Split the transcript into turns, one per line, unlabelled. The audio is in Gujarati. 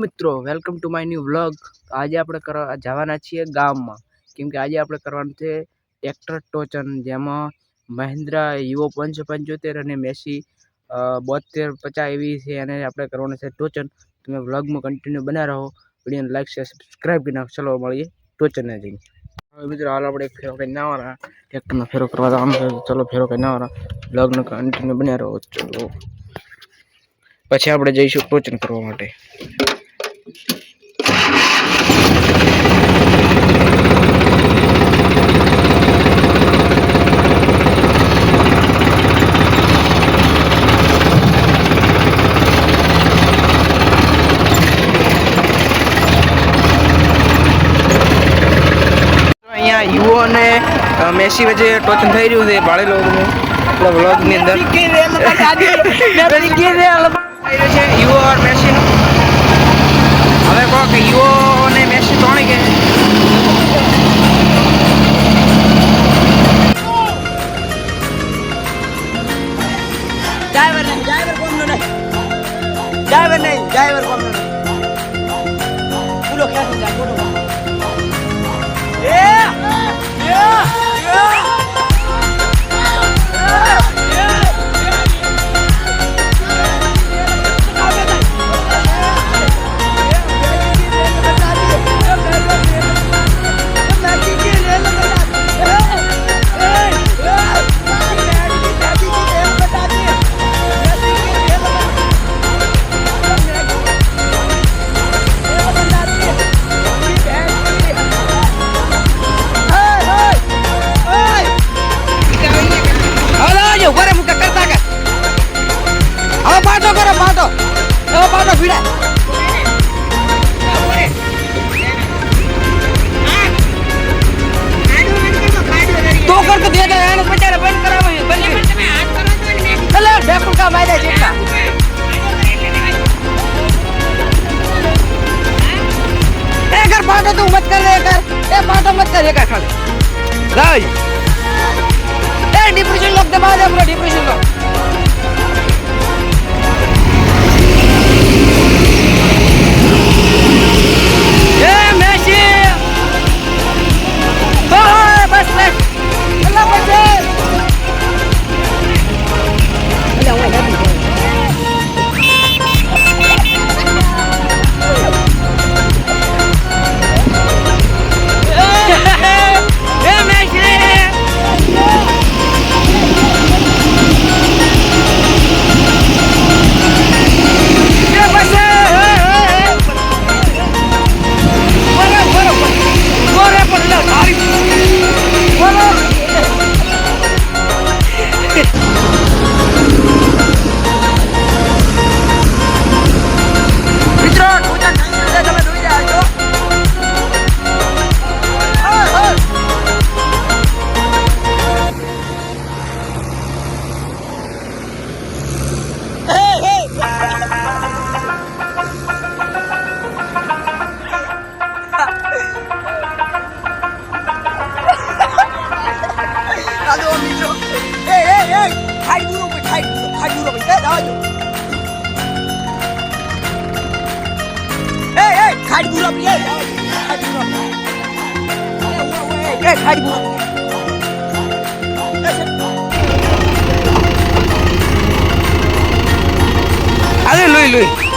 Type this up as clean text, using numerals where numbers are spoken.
મિત્રો, welcome to my new vlog. આજે આપણે જવાના છીએ ગામમાં, કેમ કે આજે આપણે કરવાનું છે ટ્રેક્ટર ટોચન, જેમાં મહિન્દ્રા યુવો 575 અને મેસી 7250 એવી છે, અને આપણે કરવાનું છે ટોચન। તમે વ્લોગમાં કન્ટિન્યુ બના રહો, વિડીયોને લાઈક શેર સબસ્ક્રાઈબ કરી નાખો। ચલો મળીએ ટોચનને જઈને। હવે મિત્રો હાલ આપણે એક ફેરો કરી નાવાના, ટ્રેક્ટરનો ફેરો કરવા જવાનું છે। ચલો ફેરો કરી નાવાના, વ્લોગને કન્ટિન્યુ બન્યા રહો। ચલો પછી આપણે જઈશું ટોચન કરવા માટે। અહીંયા યુવો અને મેસી વચ્ચે ટોચન થઈ રહ્યું છે, ભાળેલો તમે આપણા વ્લોગની અંદર યુવો और મેસી નો। હવે કહો કે યુવો અને મેસી કોણ કે
ડ્રાઈવર કોમ નો પૂરો ખ્યાલ જા બોલો पाटो भीड़ा तो करके दे दे यार बेचारा बंद करावो बंद તમે હાથ કરો તો ને ચલે ઢેકું કા મારે જેટલા ए कर पाटो तू मत कर कर ए पाटो मत कर कर खाली गाय ए डिप्रेशन लोग दबा दे पूरा डिप्रेशन लोग खाड़ी बुरा भी है खाड़ी बुरा ए खाड़ी बुरा अरे लुई लुई